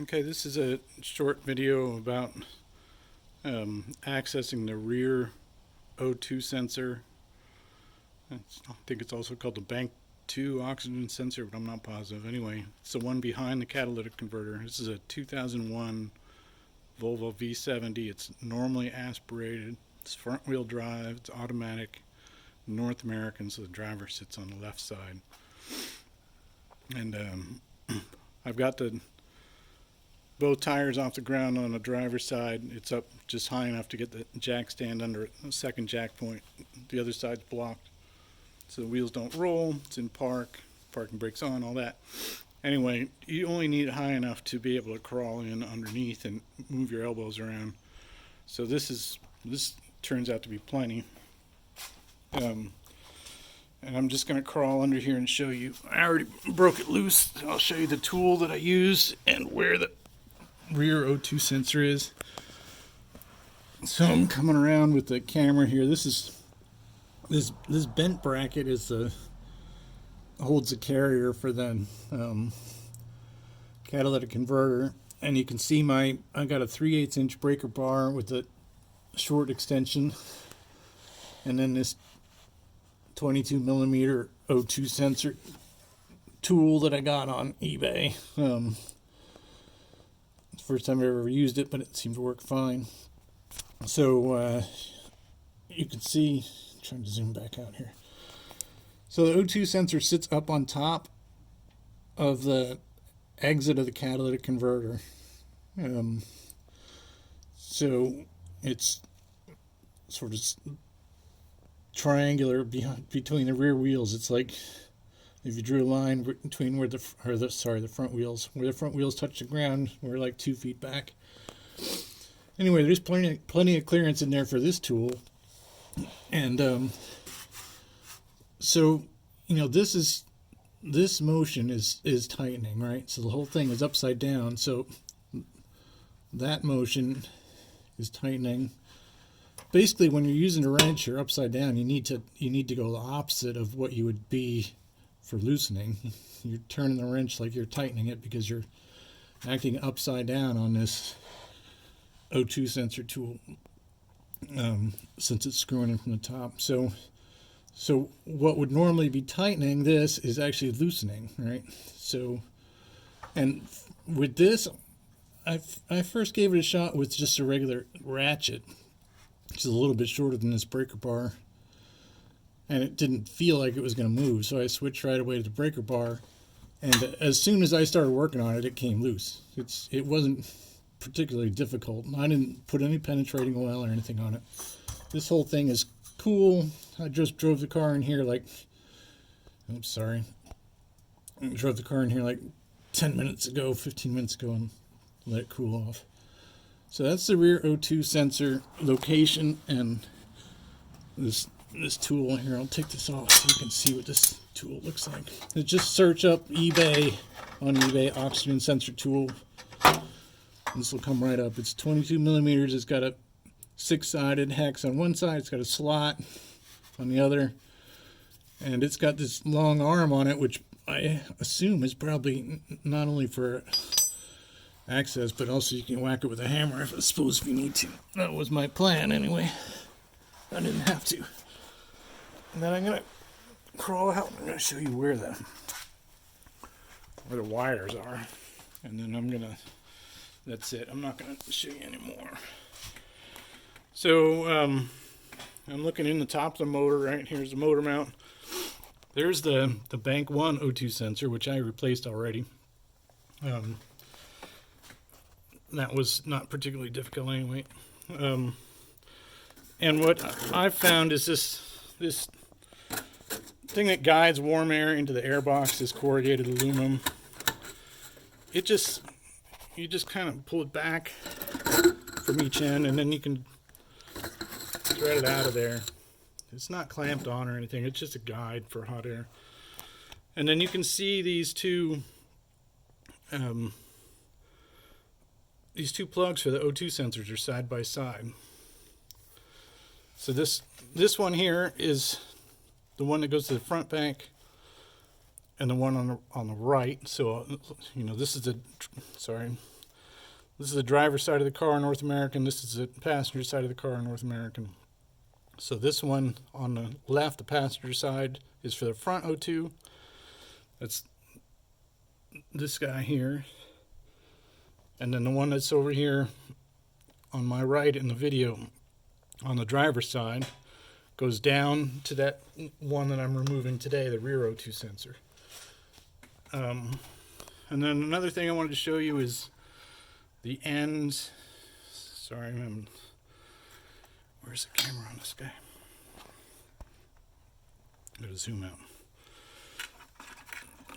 Okay, this is a short video about accessing the rear O2 sensor. I think it's also called the Bank 2 oxygen sensor, but I'm not positive. Anyway, it's the one behind the catalytic converter. This is a 2001 Volvo V70. It's normally aspirated. It's front wheel drive. It's automatic. North American, so the driver sits on the left side. And I've got both tires off the ground on the driver's side. It's up just high enough to get the jack stand under a second jack point. The other side's blocked, so the wheels don't roll. It's in park, parking brakes on, all that. Anyway, you only need it high enough to be able to crawl in underneath and move your elbows around. So this turns out to be plenty. And I'm just going to crawl under here and show you. I already broke it loose. I'll show you the tool that I use and where the rear O2 sensor is. So I'm coming around with the camera here. This bent bracket holds the carrier for the catalytic converter, and you can see I got a 3/8 inch breaker bar with a short extension, and then this 22 millimeter O2 sensor tool that I got on eBay. It's the first time I've ever used it, but it seemed to work fine. So you can see, I'm trying to zoom back out here. So the O2 sensor sits up on top of the exit of the catalytic converter. So it's sort of triangular between the rear wheels. It's like if you drew a line between where the front wheels touch the ground, we're like 2 feet back. Anyway, there's plenty of clearance in there for this tool, and so this motion is tightening, right? So the whole thing is upside down. So that motion is tightening. Basically, when you're using a wrench, you're upside down. You need to go the opposite of what you would be for loosening. You're turning the wrench like you're tightening it because you're acting upside down on this O2 sensor tool, since it's screwing in from the top. So what would normally be tightening this is actually loosening, right? So, and with this, I first gave it a shot with just a regular ratchet. It's a little bit shorter than this breaker bar, and it didn't feel like it was going to move, so I switched right away to the breaker bar, and as soon as I started working on it, it came loose. It wasn't particularly difficult. I didn't put any penetrating oil or anything on it. This whole thing is cool. I just drove the car in here like 10 minutes ago, 15 minutes ago, and let it cool off. So that's the rear O2 sensor location, and this tool here. I'll take this off so you can see what this tool looks like. Just search up on eBay, oxygen sensor tool. This will come right up. It's 22 millimeters. It's got a 6-sided hex on one side. It's got a slot on the other, and it's got this long arm on it, which I assume is probably not only for access, but also you can whack it with a hammer if you need to. That was my plan anyway. I didn't have to. And then I'm gonna crawl out. I'm gonna show you where the wires are, and then that's it. I'm not gonna show you anymore. So I'm looking in the top of the motor. Right here's the motor mount. There's the Bank 1 O2 sensor, which I replaced already. That was not particularly difficult anyway. And what I've found is this thing that guides warm air into the air box, this corrugated aluminum. You just kind of pull it back from each end, and then you can thread it out of there. It's not clamped on or anything. It's just a guide for hot air. And then you can see these two plugs for the O2 sensors are side by side. So this one here is the one that goes to the front bank, and the one on the right. So this is This is the driver's side of the car, North American. This is the passenger side of the car, North American. So this one on the left, the passenger side, is for the front O2. That's this guy here. And then the one that's over here on my right in the video on the driver's side goes down to that one that I'm removing today, the rear O2 sensor. And then another thing I wanted to show you is the end. Sorry, where's the camera on this guy? I'm going to zoom out.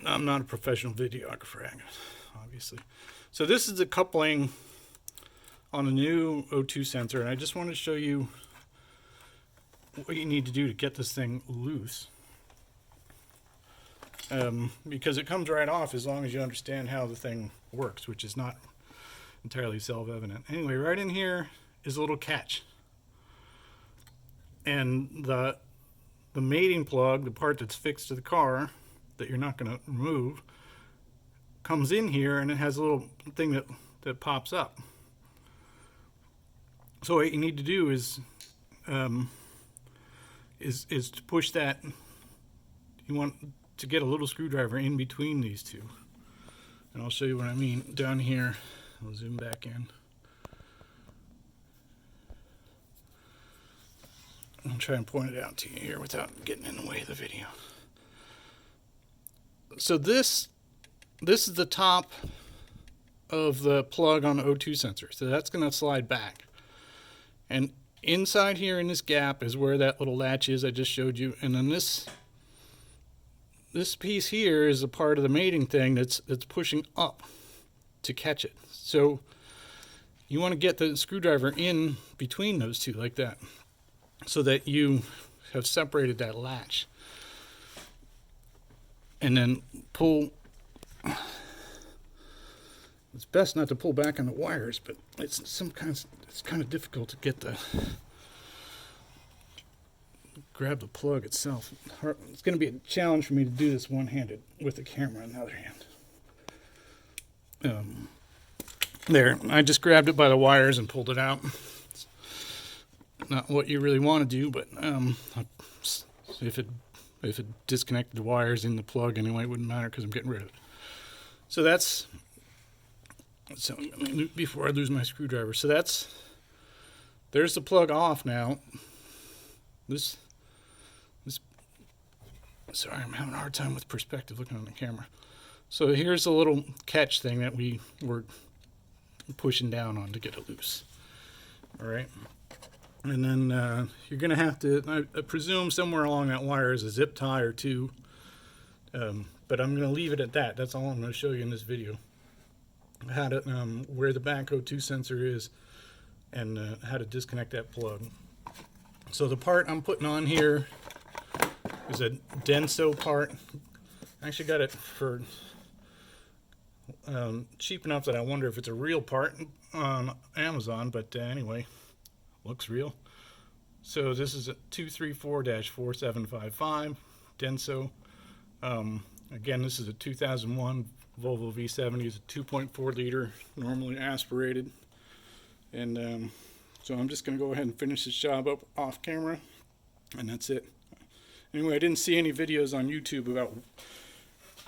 I'm not a professional videographer, obviously. So this is the coupling on the new O2 sensor, and I just want to show you what you need to do to get this thing loose. Because it comes right off as long as you understand how the thing works, which is not entirely self-evident. Anyway, right in here is a little catch. And the mating plug, the part that's fixed to the car that you're not going to remove, comes in here, and it has a little thing that pops up. So what you need to do is to push that. You want to get a little screwdriver in between these two, and I'll show you what I mean down here. I'll zoom back in. I'll try and point it out to you here without getting in the way of the video. So this is the top of the plug on the O2 sensor. So that's going to slide back. And inside here in this gap is where that little latch is I just showed you. And then this piece here is a part of the mating thing that's pushing up to catch it. So you want to get the screwdriver in between those two like that, so that you have separated that latch. And then pull. It's best not to pull back on the wires, but it's kind of difficult to get grab the plug itself. It's going to be a challenge for me to do this one-handed with the camera in the other hand. There, I just grabbed it by the wires and pulled it out. It's not what you really want to do, but if it disconnected the wires in the plug anyway, it wouldn't matter because I'm getting rid of it. So that's, so before I lose my screwdriver. So there's the plug off now. Sorry, I'm having a hard time with perspective looking on the camera. So here's a little catch thing that we were pushing down on to get it loose. All right. And then you're going to have to, I presume somewhere along that wire is a zip tie or two. But I'm going to leave it at that. That's all I'm going to show you in this video. How to, where the back O2 sensor is, and how to disconnect that plug. So the part I'm putting on here is a Denso part. I actually got it for cheap enough that I wonder if it's a real part on Amazon, but anyway, looks real. So this is a 234-4755 Denso. Again, this is a 2001 Volvo V70. It's a 2.4 liter, normally aspirated. And so I'm just going to go ahead and finish this job up off camera, and that's it. Anyway, I didn't see any videos on YouTube that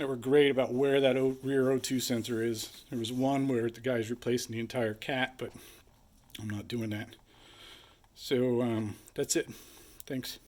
were great about where that rear O2 sensor is. There was one where the guy's replacing the entire cat, but I'm not doing that. So that's it. Thanks.